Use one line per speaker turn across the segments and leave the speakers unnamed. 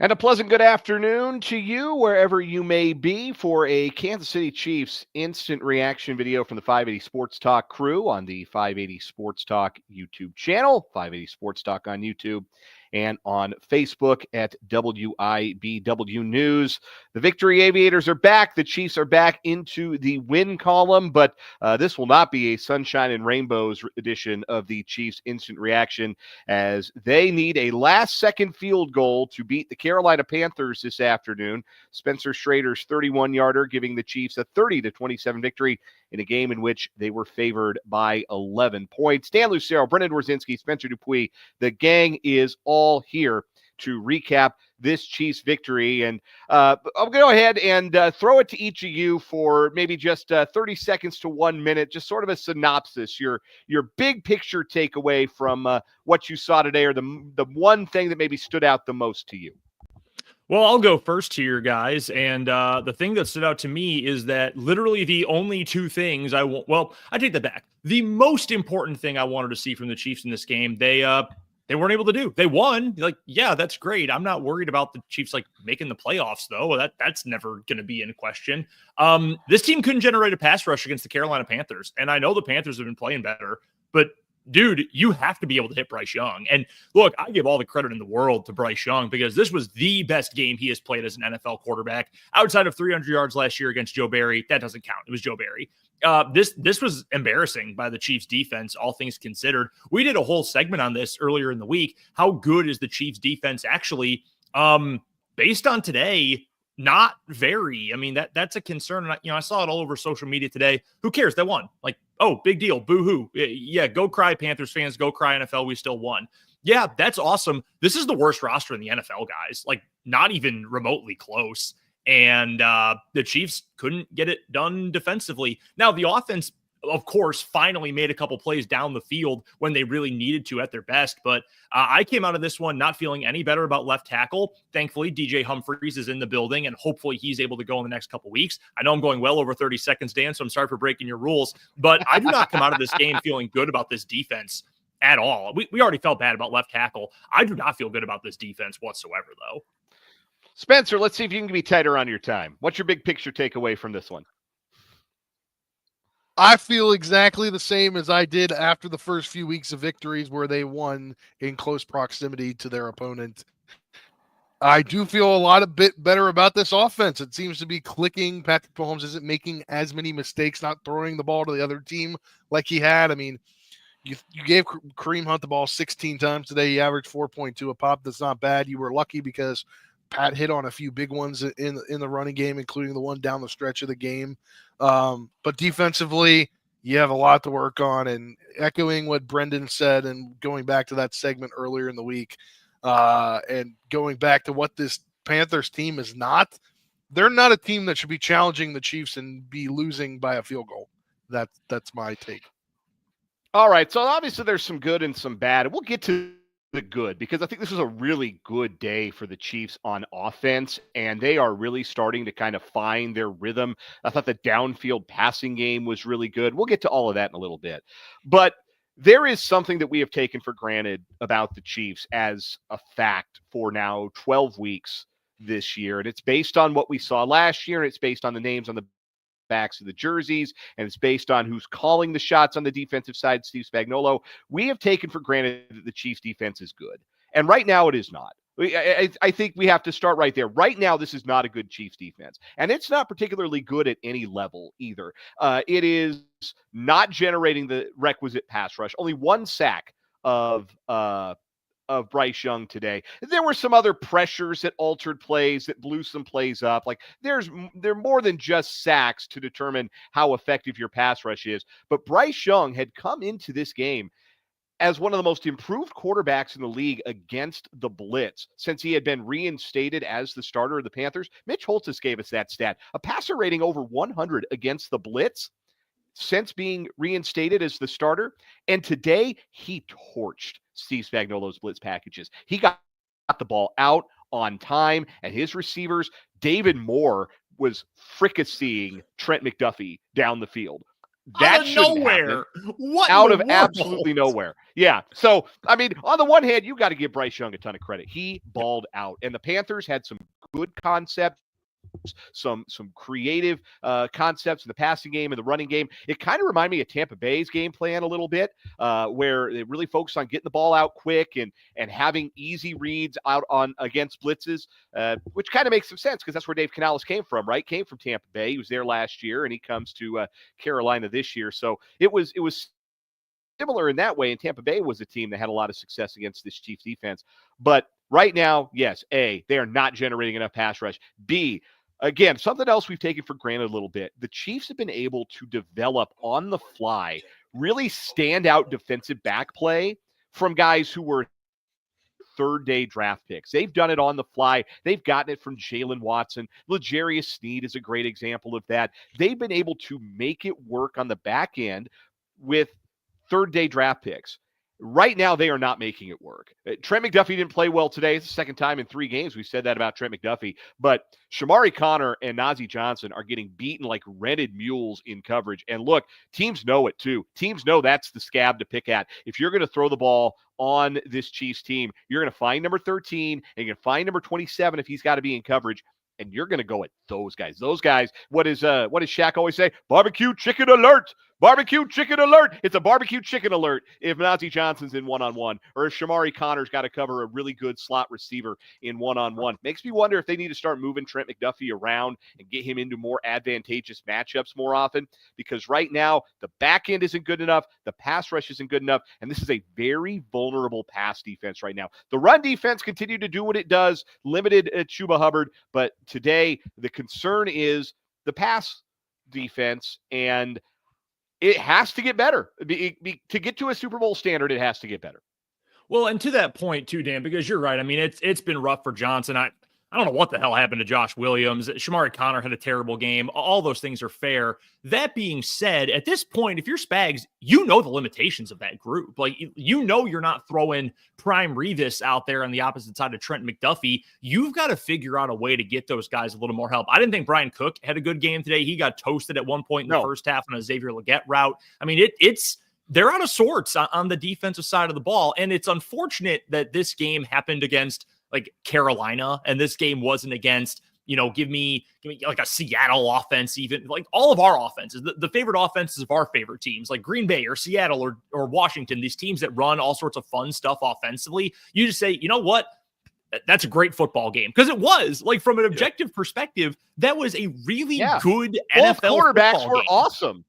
And a pleasant good afternoon to you, wherever you may be, for a Kansas City Chiefs instant reaction video from the 580 Sports Talk crew on the 580 Sports Talk YouTube channel, 580 Sports Talk on YouTube, and on Facebook at WIBW News. The Victory Aviators are back. The Chiefs are back into the win column, but this will not be a sunshine and rainbows edition of the Chiefs instant reaction, as they need a last-second field goal to beat the Carolina Panthers this afternoon. Spencer Schrader's 31-yarder giving the Chiefs a 30-27 victory in a game in which they were favored by 11 points. Dan Lucero, Dzwierzynski, Spencer Dupuis, the gang is all here to recap this Chiefs victory. And I'll go ahead and throw it to each of you for maybe just 30 seconds to 1 minute, just sort of a synopsis, your big picture takeaway from what you saw today, or the one thing that maybe stood out the most to you.
Well, I'll go first here, guys. And the thing that stood out to me is that literally the only two things I take that back. The most important thing I wanted to see from the Chiefs in this game, they weren't able to do. They won. Like, yeah, that's great. I'm not worried about the Chiefs making the playoffs, though. That's never going to be in question. This team couldn't generate a pass rush against the Carolina Panthers, and I know the Panthers have been playing better, but dude, you have to be able to hit Bryce Young. And look, I give all the credit in the world to Bryce Young, because this was the best game he has played as an NFL quarterback outside of 300 yards last year against Joe Barry. That doesn't count. It was Joe Barry. This was embarrassing by the Chiefs defense, all things considered. We did a whole segment on this earlier in the week. How good is the Chiefs defense actually? Based on today, not very. I mean, that's a concern. And I saw it all over social media today. Who cares? They won. Oh, big deal. Boo-hoo. Yeah, go cry, Panthers fans. Go cry, NFL. We still won. Yeah, that's awesome. This is the worst roster in the NFL, guys. Not even remotely close. And the Chiefs couldn't get it done defensively. Now, the offense, of course, finally made a couple plays down the field when they really needed to at their best. But I came out of this one not feeling any better about left tackle. Thankfully, DJ Humphries is in the building, and hopefully he's able to go in the next couple weeks. I know I'm going well over 30 seconds, Dan, so I'm sorry for breaking your rules. But I do not come out of this game feeling good about this defense at all. We already felt bad about left tackle. I do not feel good about this defense whatsoever, though.
Spencer, let's see if you can be tighter on your time. What's your big picture takeaway from this one?
I feel exactly the same as I did after the first few weeks of victories where they won in close proximity to their opponent. I do feel a bit better about this offense. It seems to be clicking. Patrick Mahomes isn't making as many mistakes, not throwing the ball to the other team like he had. I mean, you gave Kareem Hunt the ball 16 times today. He averaged 4.2 a pop. That's not bad. You were lucky because Pat hit on a few big ones in the running game, including the one down the stretch of the game. But defensively, you have a lot to work on. And echoing what Brendan said and going back to that segment earlier in the week, and going back to what this Panthers team is not, they're not a team that should be challenging the Chiefs and be losing by a field goal. That's my take.
All right, so obviously there's some good and some bad. We'll get to the good, because I think this was a really good day for the Chiefs on offense, and they are really starting to kind of find their rhythm. I thought the downfield passing game was really good. We'll get to all of that in a little bit. But there is something that we have taken for granted about the Chiefs as a fact for now 12 weeks this year, and it's based on what we saw last year, and it's based on the names on the backs of the jerseys, and it's based on who's calling the shots on the defensive side, Steve Spagnuolo. We have taken for granted that the Chiefs defense is good. And right now it is not. I think we have to start right there. Right now, this is not a good Chiefs defense. And it's not particularly good at any level either. It is not generating the requisite pass rush. Only one sack of Bryce Young today. There were some other pressures that altered plays, that blew some plays up. They're more than just sacks to determine how effective your pass rush is. But Bryce Young had come into this game as one of the most improved quarterbacks in the league against the blitz since he had been reinstated as the starter of the Panthers. Mitch Holtis gave us that stat. A passer rating over 100 against the blitz since being reinstated as the starter. And today, he torched Steve Spagnuolo's blitz packages. He got the ball out on time, and his receivers, David Moore, was fricasseeing Trent McDuffie down the field. That
Out of
shouldn't
nowhere.
happen.
What
Out
in
of
the world?
absolutely nowhere. Yeah. So, I mean, on the one hand, you got to give Bryce Young a ton of credit. He balled out. And the Panthers had some good concepts, some creative concepts in the passing game and the running game. It kind of reminded me of Tampa Bay's game plan a little bit, where they really focused on getting the ball out quick and having easy reads out on against blitzes, which kind of makes some sense because that's where Dave Canales came from, right? Came from Tampa Bay. He was there last year, and he comes to Carolina this year. So it was similar in that way. And Tampa Bay was a team that had a lot of success against this Chiefs defense. But right now, yes, A, they are not generating enough pass rush. B, again, something else we've taken for granted a little bit. The Chiefs have been able to develop on the fly really standout defensive back play from guys who were third-day draft picks. They've done it on the fly. They've gotten it from Jalen Watson. L'Jarius Sneed is a great example of that. They've been able to make it work on the back end with third-day draft picks. Right now, they are not making it work. Trent McDuffie didn't play well today. It's the second time in 3 games we've said that about Trent McDuffie. But Shamari Connor and Najee Johnson are getting beaten like rented mules in coverage. And look, teams know it too. Teams know that's the scab to pick at. If you're going to throw the ball on this Chiefs team, you're going to find number 13 and you're going to find number 27 if he's got to be in coverage. And you're going to go at those guys. Those guys, what does Shaq always say? Barbecue chicken alert. Barbecue chicken alert. It's a barbecue chicken alert if Najee Johnson's in one-on-one or if Shamari Connor's got to cover a really good slot receiver in one-on-one. Makes me wonder if they need to start moving Trent McDuffie around and get him into more advantageous matchups more often, because right now the back end isn't good enough, the pass rush isn't good enough, and this is a very vulnerable pass defense right now. The run defense continued to do what it does, limited at Chuba Hubbard, but today the concern is the pass defense, and it has to get better. To get to a Super Bowl standard, it has to get better.
Well, and to that point too, Dan, because you're right. I mean, it's been rough for Johnson. I don't know what the hell happened to Josh Williams. Shamari Connor had a terrible game. All those things are fair. That being said, at this point, if you're Spags, you know the limitations of that group. Like, you know you're not throwing Prime Revis out there on the opposite side of Trent McDuffie. You've got to figure out a way to get those guys a little more help. I didn't think Brian Cook had a good game today. He got toasted at one point in the first half on a Xavier Legette route. I mean, they're out of sorts on the defensive side of the ball. And it's unfortunate that this game happened against like Carolina, and this game wasn't against, give me like a Seattle offense, even like all of our offenses, the favorite offenses of our favorite teams, like Green Bay or Seattle or Washington, these teams that run all sorts of fun stuff offensively. You just say, you know what? That's a great football game. Because it was, like, from an objective perspective, that was a really good
Both
NFL
quarterbacks were
game.
awesome.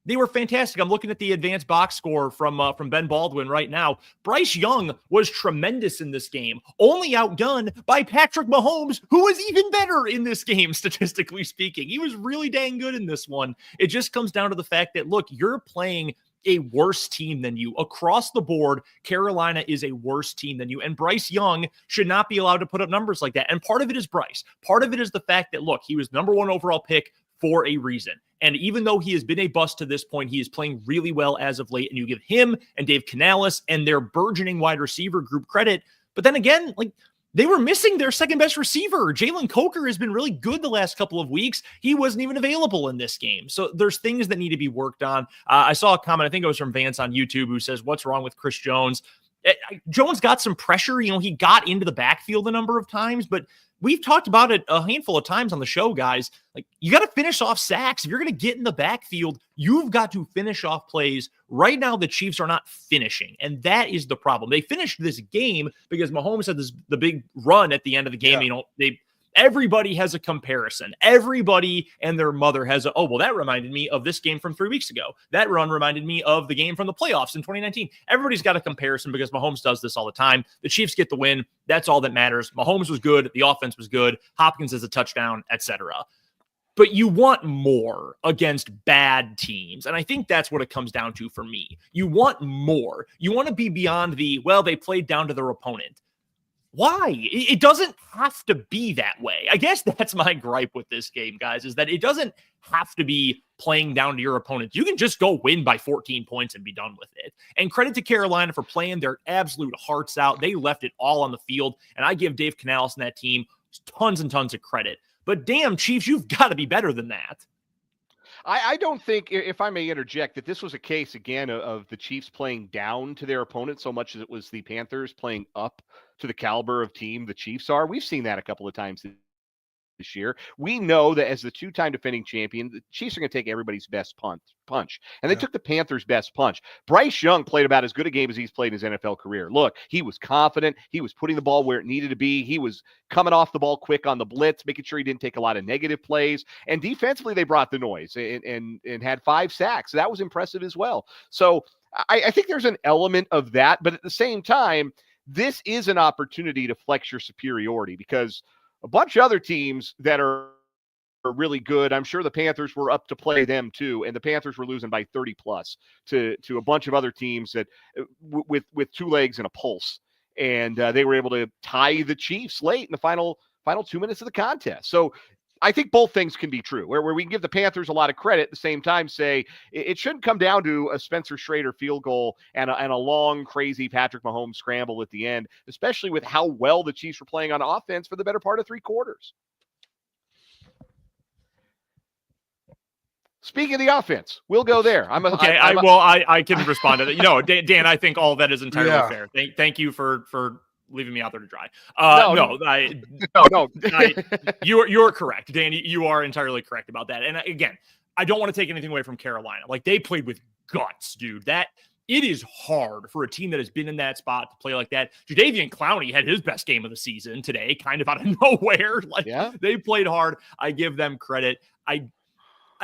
They were fantastic. I'm looking at the advanced box score from Ben Baldwin right now. Bryce Young was tremendous in this game, only outdone by Patrick Mahomes, who was even better in this game, statistically speaking. He was really dang good in this one. It just comes down to the fact that, look, you're playing a worse team than you. Across the board, Carolina is a worse team than you. And Bryce Young should not be allowed to put up numbers like that. And part of it is Bryce. Part of it is the fact that, look, he was number 1 overall pick for a reason. And even though he has been a bust to this point, he is playing really well as of late. And you give him and Dave Canales and their burgeoning wide receiver group credit. But then again, like, they were missing their second best receiver. Jalen Coker has been really good the last couple of weeks. He wasn't even available in this game. So there's things that need to be worked on. I saw a comment, I think it was from Vance on YouTube, who says, what's wrong with Chris Jones? Jones got some pressure. He got into the backfield a number of times, but we've talked about it a handful of times on the show, guys. Like, you got to finish off sacks. If you're going to get in the backfield, you've got to finish off plays. Right now, the Chiefs are not finishing, and that is the problem. They finished this game because Mahomes had the big run at the end of the game. Yeah. Everybody has a comparison. Everybody and their mother has that reminded me of this game from 3 weeks ago. That run reminded me of the game from the playoffs in 2019. Everybody's got a comparison because Mahomes does this all the time. The Chiefs get the win. That's all that matters. Mahomes was good. The offense was good. Hopkins has a touchdown, etc. But you want more against bad teams. And I think that's what it comes down to for me. You want more. You want to be beyond they played down to their opponent. Why? It doesn't have to be that way. I guess that's my gripe with this game, guys, is that it doesn't have to be playing down to your opponent. You can just go win by 14 points and be done with it. And credit to Carolina for playing their absolute hearts out. They left it all on the field, and I give Dave Canales and that team tons and tons of credit. But damn, Chiefs, you've got to be better than that.
I don't think, if I may interject, that this was a case, again, of the Chiefs playing down to their opponent so much as it was the Panthers playing up to the caliber of team the Chiefs are. We've seen that a couple of times this year. We know that as the two-time defending champion, the Chiefs are going to take everybody's best punch. And they took the Panthers' best punch. Bryce Young played about as good a game as he's played in his NFL career. Look, he was confident. He was putting the ball where it needed to be. He was coming off the ball quick on the blitz, making sure he didn't take a lot of negative plays. And defensively, they brought the noise and had 5 sacks. So that was impressive as well. So I think there's an element of that. But at the same time, this is an opportunity to flex your superiority, because a bunch of other teams that are really good, I'm sure the Panthers were up to play them too, and the Panthers were losing by 30 plus to a bunch of other teams that with 2 legs and a pulse, and they were able to tie the Chiefs late in the final 2 minutes of the contest. So I think both things can be true, where we can give the Panthers a lot of credit, at the same time say it shouldn't come down to a Spencer Schrader field goal and a long, crazy Patrick Mahomes scramble at the end, especially with how well the Chiefs were playing on offense for the better part of 3 quarters. Speaking of the offense, we'll go there.
I can respond to that. Dan, I think all of that is entirely fair. Thank you for leaving me out there to dry. No. You're correct, Dan. You are entirely correct about that. And again, I don't want to take anything away from Carolina. Like, they played with guts, dude. That it is hard for a team that has been in that spot to play like that. Jadeveon Clowney had his best game of the season today, kind of out of nowhere. They played hard. I give them credit.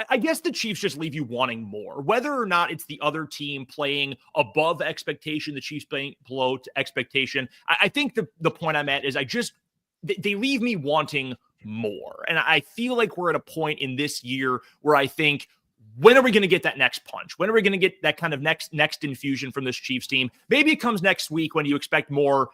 I guess the Chiefs just leave you wanting more, whether or not it's the other team playing above expectation, the Chiefs playing below expectation. I think the point I'm at is they leave me wanting more. And I feel like we're at a point in this year where I think, when are we going to get that next punch? When are we going to get that kind of next infusion from this Chiefs team? Maybe it comes next week when you expect more,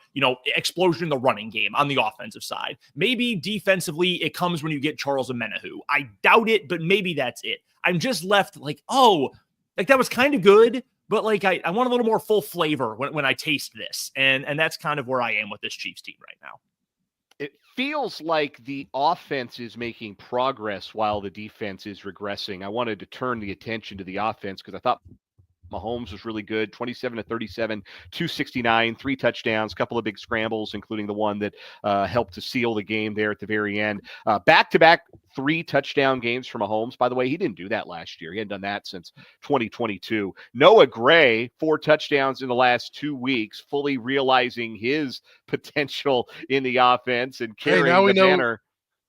explosion in the running game on the offensive side. Maybe defensively it comes when you get Charles Omenihu. I doubt it, but maybe that's it. I'm just left that was kind of good, but I want a little more full flavor when I taste this. And that's kind of where I am with this Chiefs team right now.
It feels like the offense is making progress while the defense is regressing. I wanted to turn the attention to the offense because I thought Mahomes was really good, 27-37, 269, 3 touchdowns, a couple of big scrambles, including the one that helped to seal the game there at the very end. Back-to-back 3 touchdown games for Mahomes. By the way, he didn't do that last year. He hadn't done that since 2022. Noah Gray, 4 touchdowns in the last 2 weeks, fully realizing his potential in the offense and carrying the banner.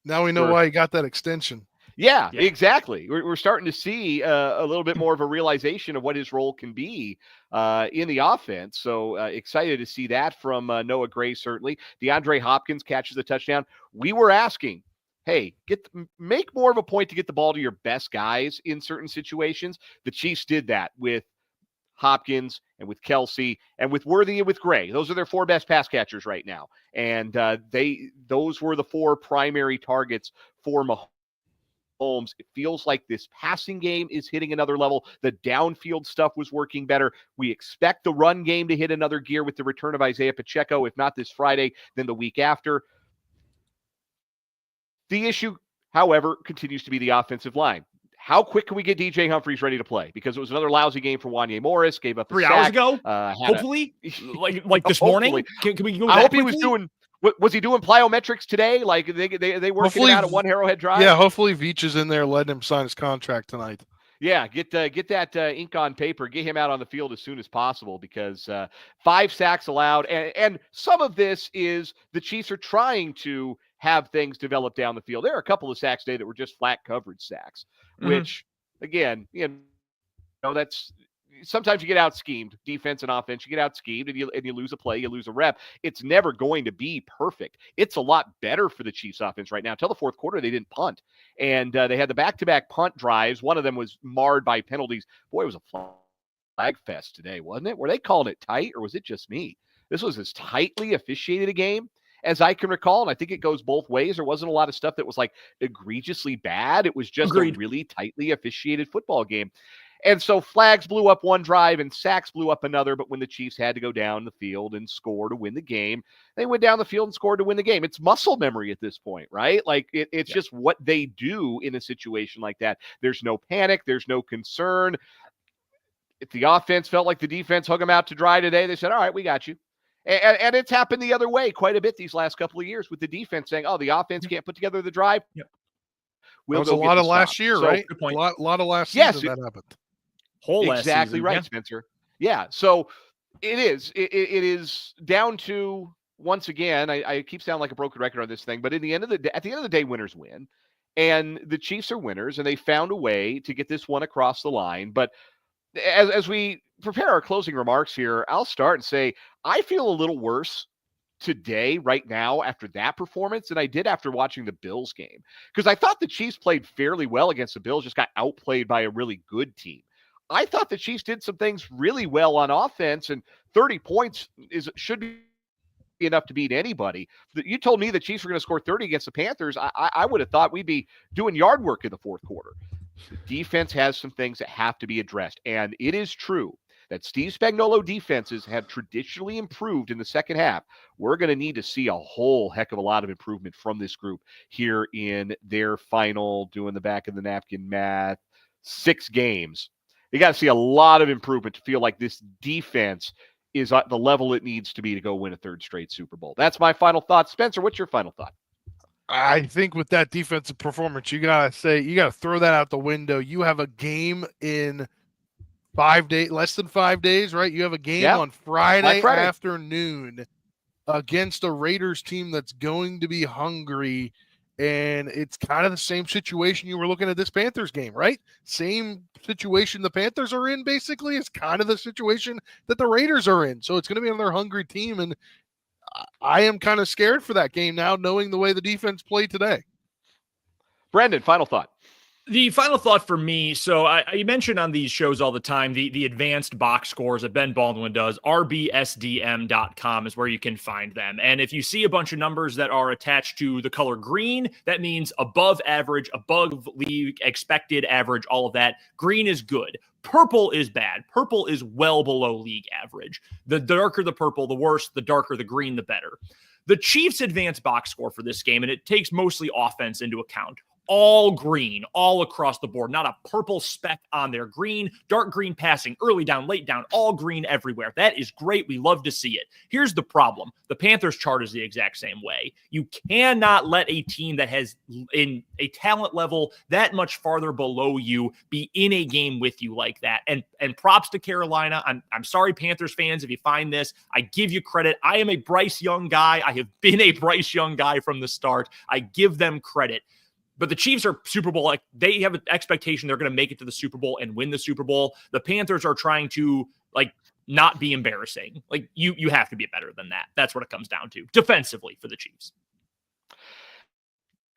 Now we know why he got that extension.
Yeah, exactly. We're starting to see a little bit more of a realization of what his role can be in the offense. So excited to see that from Noah Gray, certainly. DeAndre Hopkins catches a touchdown. We were asking, hey, make more of a point to get the ball to your best guys in certain situations. The Chiefs did that with Hopkins and with Kelsey and with Worthy and with Gray. Those are their 4 best pass catchers right now. And those were the 4 primary targets for Mahomes. It feels like this passing game is hitting another level. The downfield stuff was working better. We expect the run game to hit another gear with the return of Isaiah Pacheco, if not this Friday, then the week after. The issue, however, continues to be the offensive line. How quick can we get DJ Humphries ready to play? Because it was another lousy game for Wanye Morris. Gave up
3 hours ago. Hopefully, like this morning. Can we go?
I hope he was doing. Was he doing plyometrics today? Like they working out at one Arrowhead Drive?
Yeah, hopefully Veach is in there letting him sign his contract tonight.
Yeah, get that ink on paper. Get him out on the field as soon as possible because 5 sacks allowed. And some of this is the Chiefs are trying to have things develop down the field. There are a couple of sacks today that were just flat coverage sacks, which, again, that's – sometimes you get out schemed, defense and offense. You get out schemed and you lose a play, you lose a rep. It's never going to be perfect. It's a lot better for the Chiefs offense right now. Until the fourth quarter, they didn't punt. And they had the back-to-back punt drives. One of them was marred by penalties. Boy, it was a flag fest today, wasn't it? Were they calling it tight or was it just me? This was as tightly officiated a game as I can recall, and I think it goes both ways. There wasn't a lot of stuff that was like egregiously bad. It was just a really tightly officiated football game. And so flags blew up one drive and sacks blew up another. But when the Chiefs had to go down the field and score to win the game, they went down the field and scored to win the game. It's muscle memory at this point, right? Like it's just what they do in a situation like that. There's no panic. There's no concern. If the offense felt like the defense hung them out to dry today, they said, all right, we got you. And it's happened the other way quite a bit these last couple of years with the defense saying, oh, the offense can't put together the drive.
Yep.
That was a lot of last year, right?
Good point.
A lot of last season that happened.
Whole last
exactly
season.
Right, Spencer. Yeah. So it is down to, once again, I keep sounding like a broken record on this thing, but at the end of the day, winners win. And the Chiefs are winners, and they found a way to get this one across the line. But as we prepare our closing remarks here, I'll start and say I feel a little worse today, right now, after that performance than I did after watching the Bills game. Because I thought the Chiefs played fairly well against the Bills, just got outplayed by a really good team. I thought the Chiefs did some things really well on offense, and 30 points should be enough to beat anybody. You told me the Chiefs were going to score 30 against the Panthers. I would have thought we'd be doing yard work in the fourth quarter. The defense has some things that have to be addressed, and it is true that Steve Spagnuolo defenses have traditionally improved in the second half. We're going to need to see a whole heck of a lot of improvement from this group here in their final, doing the back of the napkin math, 6 games. You got to see a lot of improvement to feel like this defense is at the level it needs to be to go win a 3rd straight Super Bowl. That's my final thought. Spencer, what's your final thought?
I think with that defensive performance, you got to throw that out the window. You have a game in 5 days, less than 5 days, right? You have a game on Friday afternoon against a Raiders team that's going to be hungry. And it's kind of the same situation you were looking at this Panthers game, right? Same situation the Panthers are in, basically. It's kind of the situation that the Raiders are in. So it's going to be another hungry team. And I am kind of scared for that game now, knowing the way the defense played today.
Brendan, final thought.
The final thought for me, so I mention on these shows all the time, the advanced box scores that Ben Baldwin does, rbsdm.com is where you can find them. And if you see a bunch of numbers that are attached to the color green, that means above average, above league, expected average, all of that. Green is good. Purple is bad. Purple is well below league average. The darker the purple, the worse. The darker the green, the better. The Chiefs' advanced box score for this game, and it takes mostly offense into account, all green, all across the board. Not a purple speck on there. Green, dark green passing, early down, late down, all green everywhere. That is great. We love to see it. Here's the problem. The Panthers chart is the exact same way. You cannot let a team that has in a talent level that much farther below you be in a game with you like that. And props to Carolina. I'm sorry, Panthers fans, if you find this. I give you credit. I am a Bryce Young guy. I have been a Bryce Young guy from the start. I give them credit. But the Chiefs are Super Bowl, like they have an expectation they're going to make it to the Super Bowl and win the Super Bowl. The Panthers are trying to not be embarrassing. Like you have to be better than that. That's what it comes down to defensively for the Chiefs.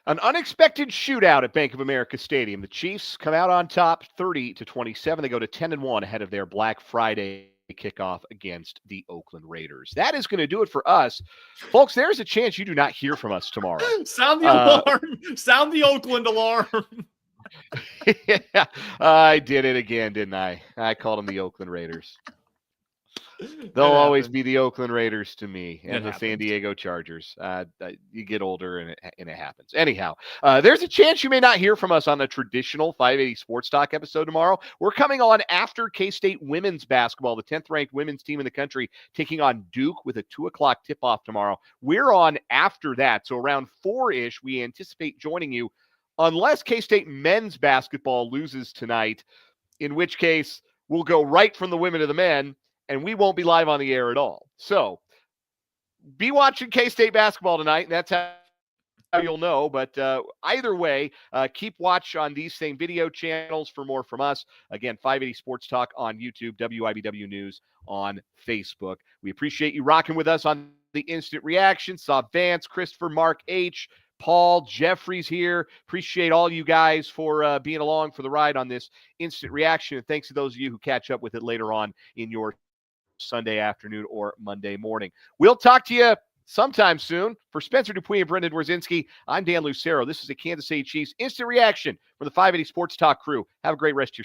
An unexpected shootout at Bank of America Stadium. The Chiefs come out on top 30-27. They go to 10-1 ahead of their Black Friday kickoff against the Oakland Raiders. That is going to do it for us. Folks, there's a chance you do not hear from us tomorrow.
Sound the alarm. Sound the Oakland alarm.
Yeah, I did it again, didn't I? I called them the Oakland Raiders. They'll always be the Oakland Raiders to me and the San Diego Chargers. You get older and it happens. Anyhow, there's a chance you may not hear from us on a traditional 580 Sports Talk episode tomorrow. We're coming on after K-State women's basketball, the 10th ranked women's team in the country, taking on Duke with a 2:00 tip-off tomorrow. We're on after that. So around 4-ish, we anticipate joining you unless K-State men's basketball loses tonight, in which case we'll go right from the women to the men, and we won't be live on the air at all. So be watching K-State basketball tonight, and that's how you'll know. But either way, keep watch on these same video channels for more from us. Again, 580 Sports Talk on YouTube, WIBW News on Facebook. We appreciate you rocking with us on the Instant Reaction. Saw Vance, Christopher, Mark H., Paul, Jeffrey's here. Appreciate all you guys for being along for the ride on this Instant Reaction. And thanks to those of you who catch up with it later on in your Sunday afternoon or Monday morning. We'll talk to you sometime soon. For Spencer Dupuis and Brendan Dzwierzynski, I'm Dan Lucero. This is the Kansas City Chiefs Instant Reaction from the 580 Sports Talk crew. Have a great rest of your